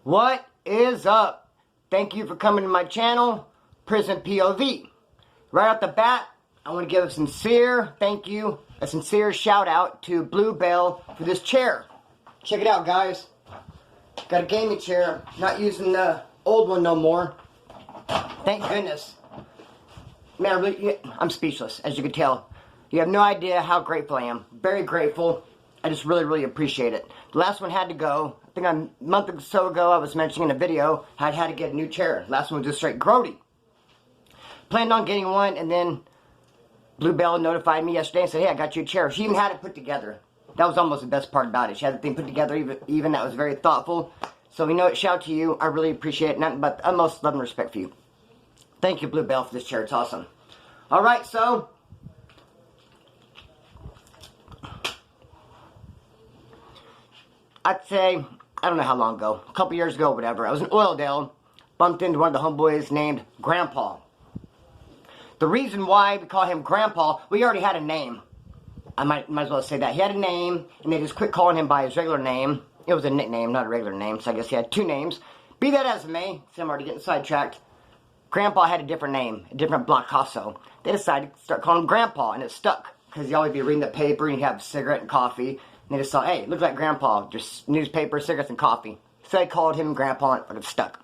What is up? Thank you for coming to my channel, Prison POV. Right off the bat, I want to give a sincere thank you, a sincere shout out to Blue Bell for this chair. Check it out, guys. Got a gaming chair, not using the old one no more. Thank goodness. Man, I'm speechless, as you can tell. You have no idea how grateful I am. Very grateful. I just really appreciate it. The last one had to go. I think a month or so ago I was mentioning in a video I had to get a new chair. Last one was just straight grody. Planned on getting one, and then Blue Bell notified me yesterday and said, hey, I got you a chair. She even had it put together. That was almost the best part about it. She had the thing put together even that was very thoughtful. So, you know, shout out to you. I really appreciate it. Nothing but the utmost love and respect for you. Thank you, Blue Bell, for this chair. It's awesome. Alright, so I'd say, I don't know how long ago, a couple years ago, whatever, I was in Oildale, bumped into one of the homeboys named Grandpa. The reason why we call him Grandpa, we already had a name. I might as well say that. He had a name, and they just quit calling him by his regular name. It was a nickname, not a regular name, so I guess he had two names. Be that as it may, so I'm already getting sidetracked. Grandpa had a different name, a different Blockasso. They decided to start calling him Grandpa, and it stuck. Because he'd always be reading the paper, and he'd have a cigarette and coffee. And they just thought, hey, look like Grandpa, just newspaper, cigarettes, and coffee. So they called him Grandpa, and it stuck.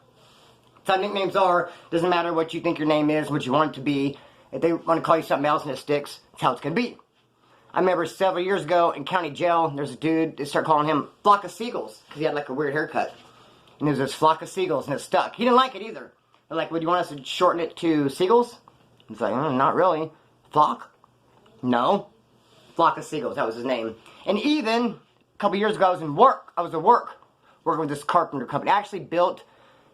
That's how nicknames are. Doesn't matter what you think your name is, what you want it to be. If they want to call you something else and it sticks, that's how it's going to be. I remember several years ago in county jail, there's a dude, they started calling him Flock of Seagulls, because he had like a weird haircut. And there was this Flock of Seagulls, and it stuck. He didn't like it either. They're like, would you want us to shorten it to Seagulls? He's like, not really. Flock? No. Flock of Seagulls, that was his name. And even a couple years ago, I was at work, working with this carpenter company. I actually built,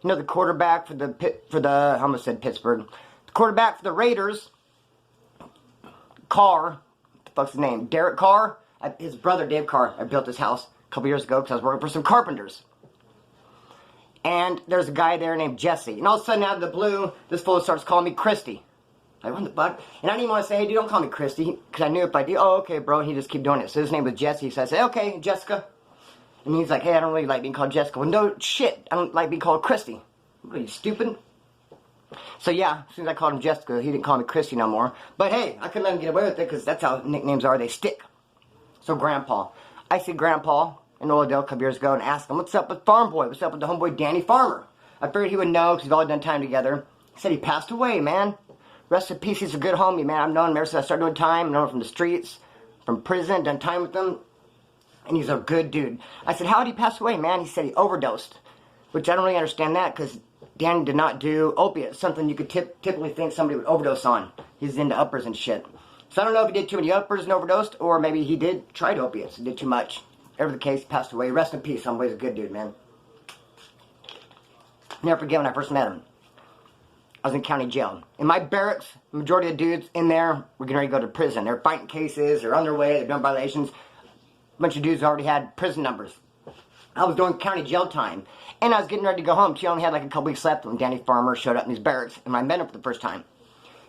you know, the quarterback for I almost said Pittsburgh. The quarterback for the Raiders, Carr, what the fuck's his name? Derek Carr, his brother Dave Carr. I built his house a couple years ago because I was working for some carpenters. And there's a guy there named Jesse. And all of a sudden, out of the blue, this fool starts calling me Christy. Like, what the fuck? And I didn't even want to say, hey, dude, don't call me Christy. Because I knew if I do, oh, okay, bro. And he just keep doing it. So his name was Jesse. So I said, okay, Jessica. And he's like, hey, I don't really like being called Jessica. Well, no shit. I don't like being called Christy. What are you, stupid? So yeah, as soon as I called him Jessica, he didn't call me Christy no more. But hey, I couldn't let him get away with it because that's how nicknames are. They stick. So Grandpa. I see Grandpa in Oildale a couple years ago and asked him, what's up with Farm Boy? What's up with the homeboy Danny Farmer? I figured he would know because we've all done time together. He said he passed away, man. Rest in peace, he's a good homie, man. I've known him ever since I started doing time. I've known him from the streets, from prison, done time with him. And he's a good dude. I said, how did he pass away, man? He said he overdosed. Which I don't really understand that because Danny did not do opiates. Something you could typically think somebody would overdose on. He's into uppers and shit. So I don't know if he did too many uppers and overdosed, or maybe he did try opiates and did too much. Whatever the case, passed away. Rest in peace. Homeboy's a good dude, man. Never forget when I first met him. I was in county jail. In my barracks, the majority of the dudes in there were getting ready to go to prison. They're fighting cases, they're on their way, they're doing violations. A bunch of dudes already had prison numbers. I was doing county jail time. And I was getting ready to go home. She only had like a couple weeks left when Danny Farmer showed up in his barracks. And I met him for the first time.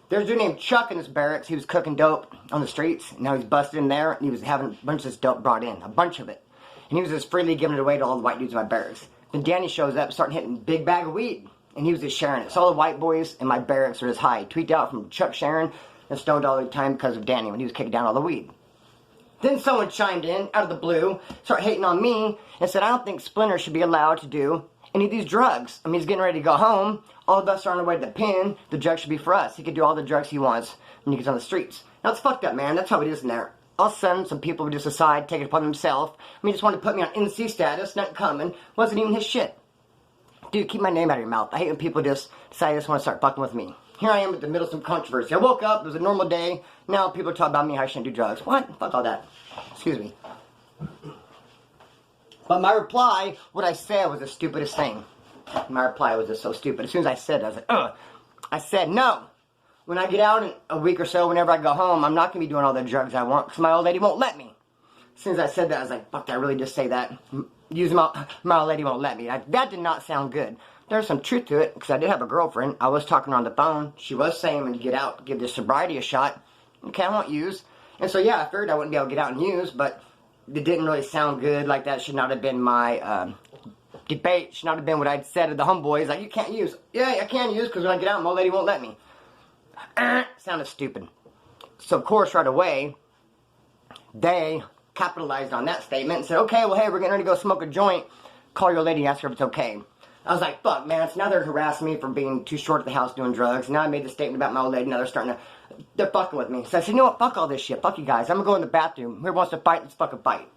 There's a dude named Chuck in his barracks. He was cooking dope on the streets. And now he's busted in there. And he was having a bunch of this dope brought in. A bunch of it. And he was just freely giving it away to all the white dudes in my barracks. Then Danny shows up, starting hitting a big bag of weed. And he was just sharing it. So all the white boys in my barracks are just high. Tweaked out from Chuck sharing and stoned all the time because of Danny when he was kicking down all the weed. Then someone chimed in, out of the blue, started hating on me, and said, I don't think Splinter should be allowed to do any of these drugs. I mean, he's getting ready to go home. All of us are on our way to the pen. The drugs should be for us. He can do all the drugs he wants when he gets on the streets. Now, it's fucked up, man. That's how it is in there. All of a sudden, some people would just decide, take it upon themselves. I mean, he just wanted to put me on NC status, not coming. Wasn't even his shit. Dude, keep my name out of your mouth. I hate when people just decide they just want to start fucking with me. Here I am at the middle of some controversy. I woke up, it was a normal day. Now people are talking about me, how I shouldn't do drugs. What? Fuck all that. Excuse me. But my reply, what I said was the stupidest thing. My reply was just so stupid. As soon as I said it, I was like, ugh. I said, no. When I get out in a week or so, whenever I go home, I'm not going to be doing all the drugs I want because my old lady won't let me. As soon as I said that, I was like, fuck, did I really just say that? My old lady won't let me. That did not sound good. There's some truth to it, because I did have a girlfriend. I was talking on the phone. She was saying when you get out, give this sobriety a shot. Okay, I won't use. And so, yeah, I figured I wouldn't be able to get out and use, but it didn't really sound good. Like, that should not have been my debate should not have been what I'd said to the homeboy. He's like, you can't use. Yeah, I can use because when I get out, my old lady won't let me. Sounded stupid. So, of course, right away, they capitalized on that statement and said, okay, well, hey, we're getting ready to go smoke a joint. Call your lady and ask her if it's okay. I was like, fuck, man. So now they're harassing me for being too short at the house doing drugs. Now I made the statement about my old lady. Now they're starting to, they're fucking with me. So I said, you know what? Fuck all this shit. Fuck you guys. I'm going to go in the bathroom. Whoever wants to fight, let's fucking fight.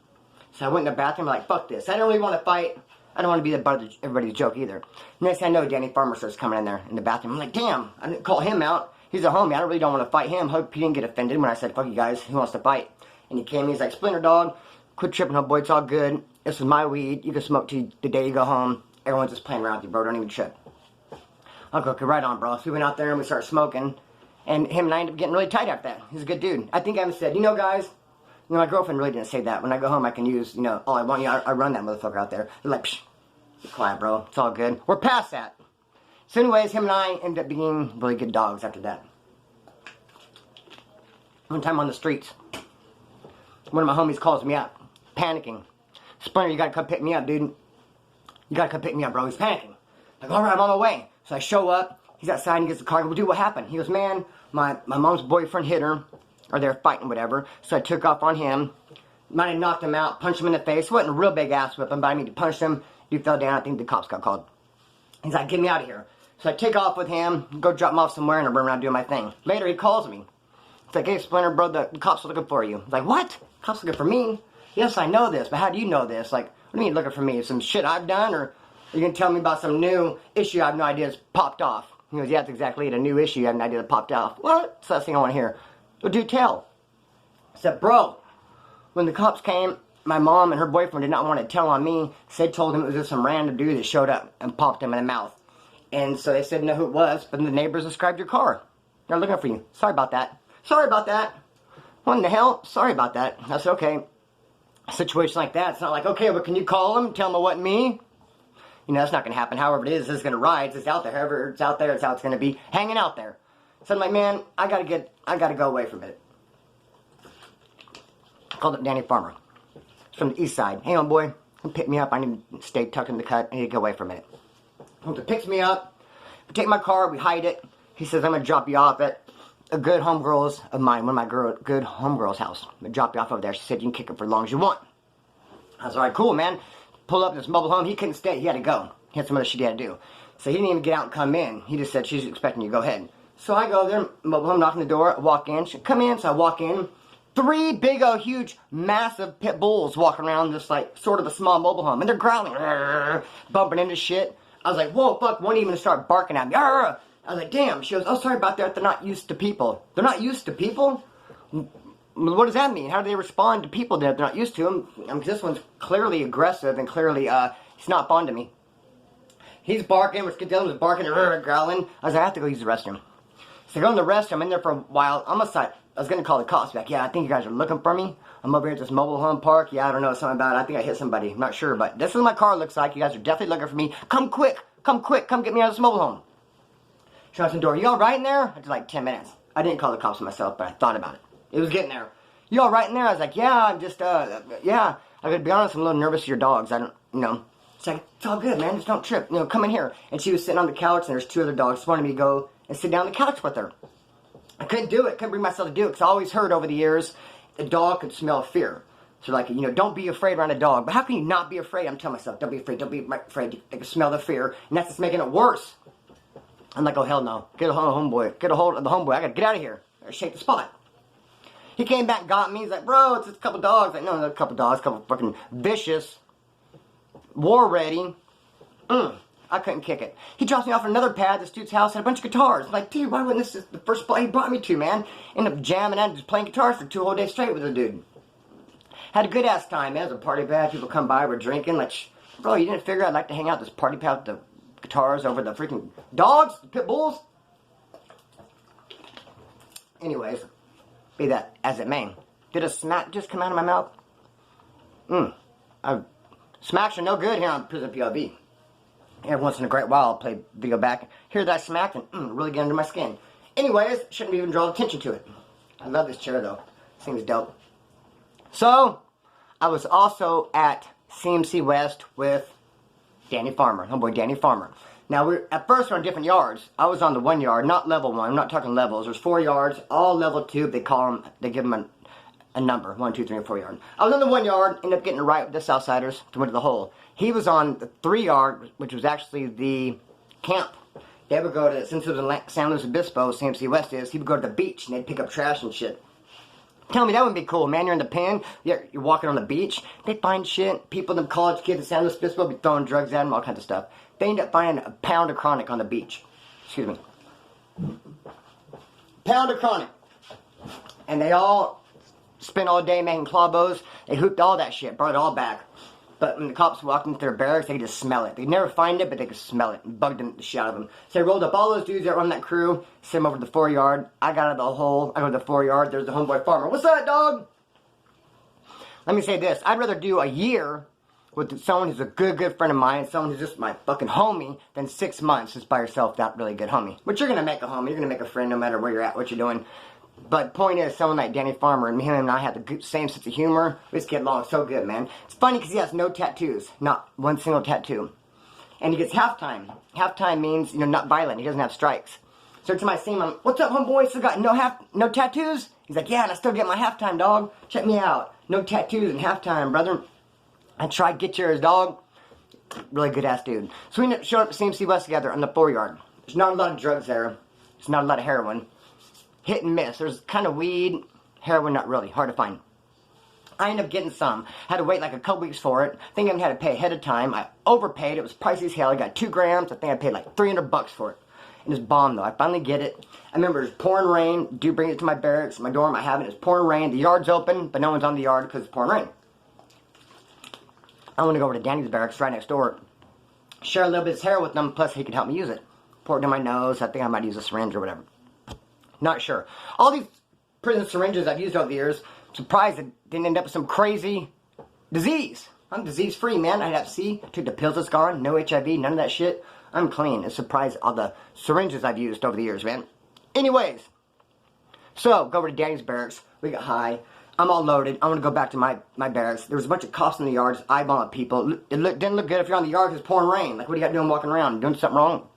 So I went in the bathroom, like, fuck this. I don't really want to fight. I don't want to be the butt of everybody's joke either. Next thing I know, Danny Farmer starts coming in there in the bathroom. I'm like, damn, I didn't call him out. He's a homie. I really don't want to fight him. Hope he didn't get offended when I said, fuck you guys. Who wants to fight? And he came, he's like, Splinter Dog, quit tripping, homeboy. It's all good. This is my weed. You can smoke till the day you go home. Everyone's just playing around with you, bro. Don't even trip. Okay, right on, bro. So we went out there and we started smoking. And him and I ended up getting really tight after that. He's a good dude. I think I even said, you know, guys, you know, my girlfriend really didn't say that. When I go home, I can use, you know, all I want. You know, I run that motherfucker out there. They're like, psh, be quiet, bro. It's all good. We're past that. So anyways, him and I ended up being really good dogs after that. One time on the streets, one of my homies calls me up, panicking. Splinter, you gotta come pick me up, dude. You gotta come pick me up, bro. He's panicking. Like, alright, I'm on my way. So I show up. He's outside and he gets the car. I go, well, dude, what happened? He goes, man, my mom's boyfriend hit her. Or they're fighting, whatever. So I took off on him. Might have knocked him out, punched him in the face. Wasn't a real big ass whipping, but I mean, to punch him. He fell down. I think the cops got called. He's like, get me out of here. So I take off with him, go drop him off somewhere, and I run around doing my thing. Later, he calls me. It's like, hey, Splinter, bro, the cops are looking for you. I'm like, what? Cops looking for me? Yes, I know this, but how do you know this? Like, what do you mean looking for me? Some shit I've done, or are you going to tell me about some new issue I have no idea has popped off? He goes, yeah, that's exactly it. A new issue I have no idea that popped off. What? That's the last thing I want to hear. Well, do tell. I said, bro, when the cops came, my mom and her boyfriend did not want to tell on me. So they told him it was just some random dude that showed up and popped him in the mouth. And so they said, know who it was, but then the neighbors described your car. They're looking for you. Sorry about that. Sorry about that. What in the hell? Sorry about that. I said, okay. A situation like that, it's not like, okay, well, can you call them, tell them it wasn't me? You know, that's not going to happen. However it is, it's going to ride. It's out there. However it's out there, it's how it's going to be hanging out there. So I'm like, man, I got to go away from it. I called up Danny Farmer. It's from the east side. Hey, on boy, come pick me up. I need to stay tucked in the cut. I need to get away for a minute. He picks me up. We take my car. We hide it. He says, I'm going to drop you off at a good homegirl's of mine. One of my good homegirl's house. I'm going to drop you off over there. She said, you can kick it for as long as you want. I was all right, cool, man. Pull up in this mobile home. He couldn't stay. He had to go. He had some other shit he had to do. So he didn't even get out and come in. He just said, she's expecting you. Go ahead. So I go there, mobile home, knock on the door, walk in. She come in. So I walk in. 3 big old huge massive pit bulls walking around this like sort of a small mobile home. And they're growling, bumping into shit. I was like, whoa, fuck, one even start barking at me. I was like, damn. She goes, oh, sorry about that. They're not used to people. They're not used to people? What does that mean? How do they respond to people that they're not used to them? Because this one's clearly aggressive and clearly, he's not fond of me. He's barking, which the other was barking, growling. I was like, I have to go use the restroom. So I go in the restroom, I'm in there for a while. I was going to call the cops back. Yeah, I think you guys are looking for me. I'm over here at this mobile home park. Yeah, I don't know, something about it. I think I hit somebody. I'm not sure, but this is what my car looks like. You guys are definitely looking for me. Come quick. Come quick. Come get me out of this mobile home. She knocks on the door. You all right in there? It's like 10 minutes. I didn't call the cops myself, but I thought about it. It was getting there. You all right in there? I was like, yeah, I'm just, yeah. I gotta be honest, I'm a little nervous for your dogs. I don't, you know. It's like, it's all good, man. Just don't trip. You know, come in here. And she was sitting on the couch, and there's 2 other dogs wanted me to go and sit down on the couch with her. I couldn't do it. Couldn't bring myself to do it, because I always heard over the years, a dog could smell fear. So, like, you know, don't be afraid around a dog. But how can you not be afraid? I'm telling myself, don't be afraid. Don't be afraid. They can smell the fear, and that's just making it worse. I'm like, oh, hell no. Get a hold of the homeboy. Get a hold of the homeboy. I gotta get out of here. I gotta shake the spot. He came back and got me. He's like, bro, it's just a couple dogs. Like, no, not a couple dogs. A couple fucking vicious, war-ready. I couldn't kick it. He drops me off at another pad. This dude's house had a bunch of guitars. I'm like, dude, why wouldn't this is the first play he brought me to, man? Ended up jamming out and just playing guitars for 2 whole days straight with the dude. Had a good-ass time, man. It was a party pad. People come by, we're drinking. Like, bro, you didn't figure I'd like to hang out at this party pad with the guitars over the freaking dogs? The pit bulls? Anyways, be that as it may. Did a smack just come out of my mouth? Smacks are no good here on Prison POV. Every once in a great while, I'll play video back, hear that smack, and really get under my skin. Anyways, shouldn't even draw attention to it. I love this chair, though. This thing's dope. So, I was also at CMC West with Danny Farmer, homeboy Danny Farmer. Now, at first we're on different yards. I was on the 1 yard, not level 1. I'm not talking levels. There's 4 yards, all level 2. They give them a number, 1, 2, 3, and 4 yard. I was on the 1 yard, ended up getting it right with the Southsiders to win to the hole. He was on the 3 yard, which was actually the camp. They would go to, since it was in San Luis Obispo, CMC West is, he would go to the beach and they'd pick up trash and shit. Tell me that wouldn't be cool, man. You're in the pen, you're walking on the beach, they find shit. People, them college kids in San Luis Obispo, be throwing drugs at them, all kinds of stuff. They end up finding a pound of chronic on the beach. Excuse me. Pound of chronic. And they all spent all day making claw bows. They hooped all that shit, brought it all back. But when the cops walked into their barracks, they could just smell it. They'd never find it, but they could smell it. And bugged the shit out of them. So they rolled up all those dudes that were on that crew, sent them over to the 4 yard. I got out of the hole. I go to the 4 yard. There's the homeboy Farmer. What's that, dog? Let me say this. I'd rather do a year with someone who's a good friend of mine, someone who's just my fucking homie, than 6 months just by yourself, not really a good homie. But you're going to make a homie. You're going to make a friend no matter where you're at, what you're doing. But point is, someone like Danny Farmer, and him and I have the same sense of humor. We just get along so good, man. It's funny because he has no tattoos. Not one single tattoo. And he gets halftime. Halftime means, not violent. He doesn't have strikes. So every time I see him, I'm, what's up, homeboy? Still got no tattoos? He's like, yeah, and I still get my halftime, dog. Check me out. No tattoos and halftime, brother. I tried to get yours, dog. Really good-ass dude. So we ended up showing up at CMC West together on the 4 yard. There's not a lot of drugs there. There's not a lot of heroin. Hit and miss. There's kind of weed, heroin, not really. Hard to find. I ended up getting some. Had to wait like a couple weeks for it. I think I had to pay ahead of time. I overpaid. It was pricey as hell. I got 2 grams. I think I paid like $300 for it. And it's bomb though. I finally get it. I remember it was pouring rain. Dude bring it to my barracks, my dorm. I have it. It's pouring rain. The yard's open, but no one's on the yard because it's pouring rain. I want to go over to Danny's barracks right next door. Share a little bit of his hair with them, plus he could help me use it. Pour it in my nose. I think I might use a syringe or whatever. Not sure. All these prison syringes I've used over the years, surprised it didn't end up with some crazy disease. I'm disease-free, man. I had Hep C, took the pills that's gone, no HIV, none of that shit. I'm clean. It's surprised all the syringes I've used over the years, man. Anyways, so go over to Danny's barracks. We got high. I'm all loaded. I want to go back to my barracks. There was a bunch of cops in the yards, eyeballing people. It didn't look good if you're on the yard because it's pouring rain. Like, what do you got doing walking around? Doing something wrong?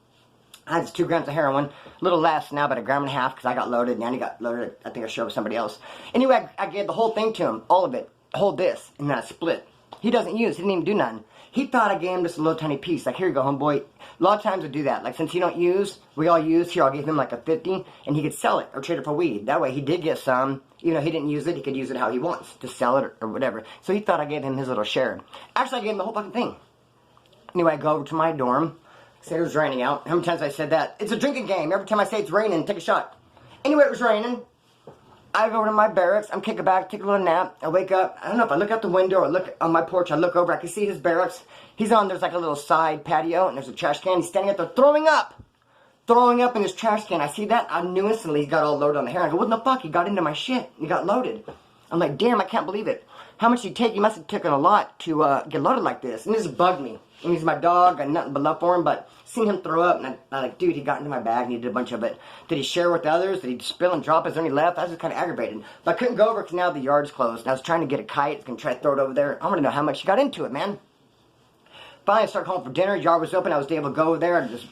I had 2 grams of heroin. A little less now, about 1.5 grams because I got loaded. Nanny got loaded. I think I shared with somebody else. Anyway, I gave the whole thing to him. All of it. Hold this. And then I split. He doesn't use. He didn't even do nothing. He thought I gave him just a little tiny piece. Like, here you go, homeboy. A lot of times I do that. Like, since you don't use, we all use. Here, I'll give him like a 50. And he could sell it or trade it for weed. That way, he did get some. He didn't use it. He could use it how he wants. To sell it or whatever. So he thought I gave him his little share. Actually, I gave him the whole fucking thing. Anyway, I go over to my dorm. Said it was raining out. How many times I said that? It's a drinking game. Every time I say it's raining, take a shot. Anyway, it was raining. I go over to my barracks. I'm kicking back, take a little nap. I wake up. I don't know if I look out the window or look on my porch. I look over. I can see his barracks. There's like a little side patio, and there's a trash can. He's standing out there throwing up. Throwing up in his trash can. I see that. I knew instantly he got all loaded on the hair. I go, what the fuck? He got into my shit. He got loaded. I'm like, damn, I can't believe it. How much did he take? He must have taken a lot to get loaded like this. And this bugged me. And he's my dog. I got nothing but love for him. But seeing him throw up, and I'm like, dude, he got into my bag and he did a bunch of it. Did he share with others? Did he spill and drop? Is there any left? I was just kind of aggravated. But I couldn't go over because now the yard's closed. And I was trying to get a kite. I was going to try to throw it over there. I want to know how much he got into it, man. Finally, I started home for dinner. Yard was open. I was able to go over there and just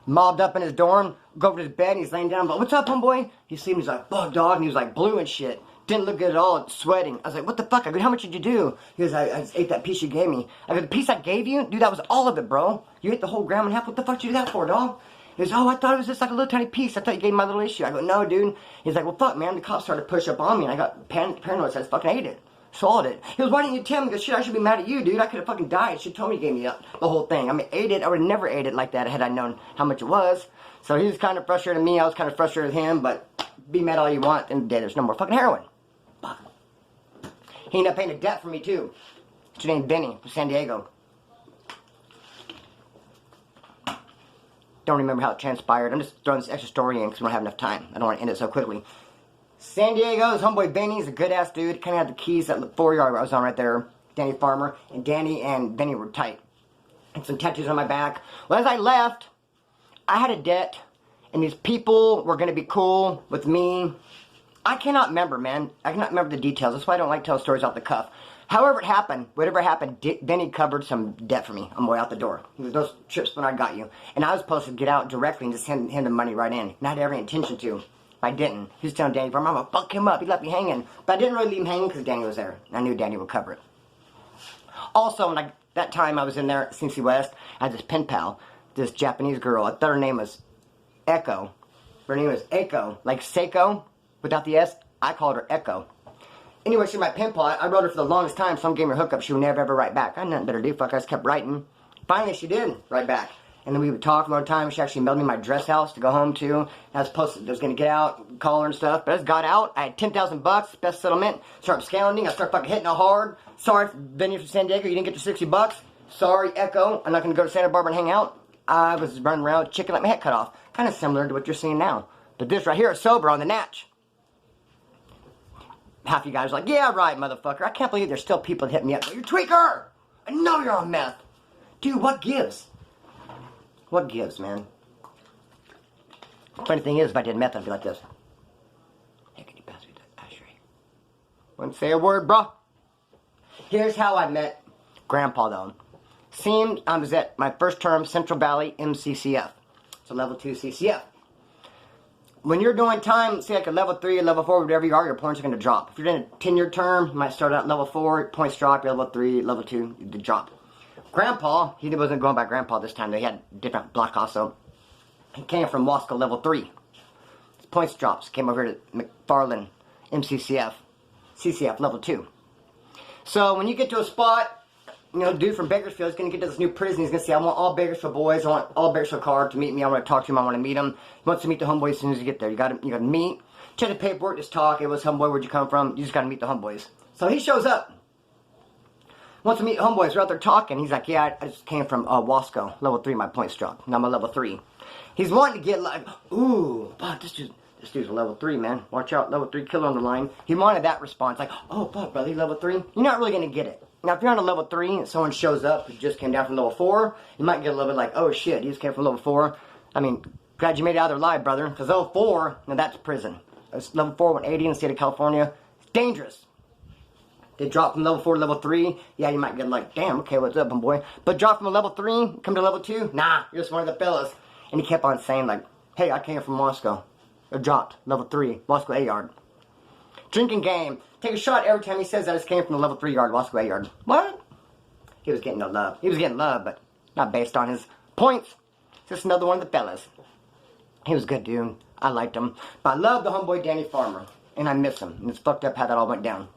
mobbed up in his dorm. Go over to his bed. And he's laying down. I'm like, what's up, homeboy? He's sleeping. He's like, fuck, dog. And he was like blue and shit. Didn't look good at all, sweating. I was like, what the fuck? I go, how much did you do? He goes, I just ate that piece you gave me. I go, the piece I gave you? Dude, that was all of it, bro. You ate the whole gram and a half. What the fuck did you do that for, dog? He goes, oh, I thought it was just like a little tiny piece. I thought you gave me my little issue. I go, no, dude. He's like, well, fuck, man. The cops started to push up on me, and I got paranoid, so I just fucking ate it. Swallowed it. He goes, why didn't you tell me? He goes, shit, I should be mad at you, dude. I could have fucking died. She told me you gave me the whole thing. I mean, ate it. I would have never ate it like that had I known how much it was. So he was kind of frustrated with me. I was kind of frustrated with him, but be mad all you want. And there's no more fucking heroin. Fuck. He ended up paying a debt for me, too. His name Benny from San Diego. Don't remember how it transpired. I'm just throwing this extra story in because we don't have enough time. I don't want to end it so quickly. San Diego's homeboy Benny is a good-ass dude. Kind of had the keys at the 4 yard where I was on right there. Danny Farmer. And Danny and Benny were tight. And some tattoos on my back. Well, as I left, I had a debt. And these people were going to be cool with me. I cannot remember, man. I cannot remember the details. That's why I don't like to tell stories off the cuff. However it happened, whatever happened, Denny covered some debt for me on the way out the door. He was, those trips when I got you. And I was supposed to get out directly and just hand the money right in. And I had every intention to. I didn't. He was telling Danny, I'm going to fuck him up. He left me hanging. But I didn't really leave him hanging because Danny was there. And I knew Danny would cover it. Also, when that time I was in there at CC West, I had this pen pal, this Japanese girl. I thought her name was Echo. Her name was Echo. Like Seiko, without the S. I called her Echo. Anyway, she's my pen pal. I wrote her for the longest time. Some gave her a hookup. She would never ever write back. I had nothing better to do. Fuck, I just kept writing. Finally, she did write back. And then we would talk a lot of time. She actually mailed me my dress house to go home to. I was supposed to, I was going to get out, call her and stuff. But I just got out. I had $10,000, best settlement. Started scounding. I started fucking hitting it hard. Sorry, Vinny from San Diego, you didn't get your $60. Sorry, Echo. I'm not going to go to Santa Barbara and hang out. I was running around with chicken, let my head cut off. Kind of similar to what you're seeing now. But this right here is sober on the natch. Half of you guys are like, yeah, right, motherfucker. I can't believe there's still people that hit me up. You're a tweaker! I know you're on meth. Dude, what gives? What gives, man? Funny thing is, if I did meth, I'd be like this. Hey, can you pass me that ashtray? Wouldn't say a word, bro. Here's how I met Grandpa, though. Seemed I was at my first term, Central Valley MCCF. So level 2 CCF. When you're doing time, say like a level 3 or level 4, whatever you are, your points are going to drop. If you're in a 10-year term, you might start out level 4, points drop, you're level 3, level 2, you drop. Grandpa, he wasn't going by Grandpa this time, they had different block also. He came from Wasco level 3. His points drops, came over to McFarland, MCCF, CCF level 2. So when you get to a spot, you know, dude from Bakersfield is going to get to this new prison. He's going to say, I want all Bakersfield boys. I want all Bakersfield card to meet me. I want to talk to him. I want to meet him. He wants to meet the homeboys as soon as you get there. You got to meet. Check the paperwork. Just talk. It was homeboy. Where'd you come from? You just got to meet the homeboys. So he shows up. Wants to meet homeboys. We're out there talking. He's like, yeah, I just came from Wasco. Level 3. My points dropped. Now I'm a level 3. He's wanting to get like, ooh, fuck, this dude's a level 3, man. Watch out. Level 3 killer on the line. He wanted that response. Like, oh, fuck, brother, you level 3? You're not really going to get it. Now, if you're on a level 3 and someone shows up who just came down from level 4, you might get a little bit like, oh, shit, he just came from level 4. I mean, glad you made it out of there alive, brother. Because level 4, now that's prison. It's level 4, 180 in the state of California. It's dangerous. They drop from level 4 to level 3. Yeah, you might get like, damn, okay, what's up, boy? But drop from a level 3, come to level 2. Nah, you're just one of the fellas. And he kept on saying, like, hey, I came from Wasco. Or dropped, level 3, Wasco A-Yard. Drinking game. Take a shot every time he says that I just came from the level 3 yard, Wasco A-Yard. What? He was getting no love. He was getting love, but not based on his points. Just another one of the fellas. He was a good dude. I liked him. But I love the homeboy Danny Farmer. And I miss him. And it's fucked up how that all went down.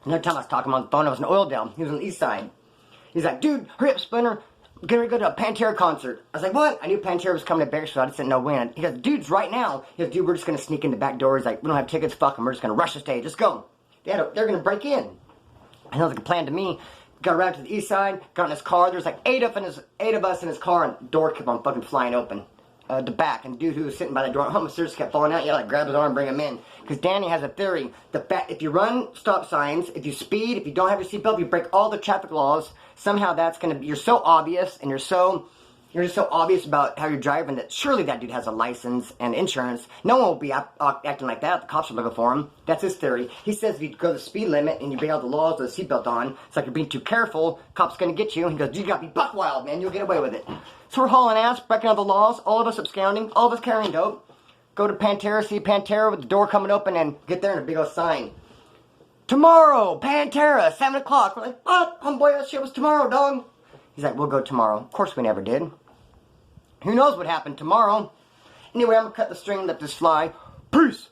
Another time I was talking on the phone, I was in Oildale. He was on the east side. He's like, dude, hurry up, Splinter. We're going to go to a Pantera concert. I was like, what? I knew Pantera was coming to Bakersfield. I just didn't know when. He goes, dude's right now. He goes, dude, we're just going to sneak in the back door. He's like, we don't have tickets. Fuck them. We're just going to rush the stage. Let's go. They're going to break in. And that was like a plan to me. Got around to the east side. Got in his car. There's like eight of us in his car. And the door kept on fucking flying open. The back. And the dude who was sitting by the door, almost just kept falling out. You had to like grab his arm and bring him in. Because Danny has a theory. If you run stop signs, if you speed, if you don't have your seatbelt, you break all the traffic laws. Somehow that's going to be, you're so obvious and you're just so obvious about how you're driving that surely that dude has a license and insurance. No one will be acting like that. The cops are looking for him. That's his theory. He says if you go the speed limit and you break all the laws with a seatbelt on, it's like you're being too careful. Cops going to get you. He goes, you got to be buck wild, man. You'll get away with it. So we're hauling ass, breaking all the laws. All of us absconding. All of us carrying dope. Go to Pantera, see Pantera with the door coming open and get there and a big old sign. Tomorrow, Pantera, 7 o'clock. We're like, what? Homeboy, that shit was tomorrow, dog. He's like, we'll go tomorrow. Of course we never did. Who knows what happened tomorrow? Anyway, I'm going to cut the string and let this fly. Peace.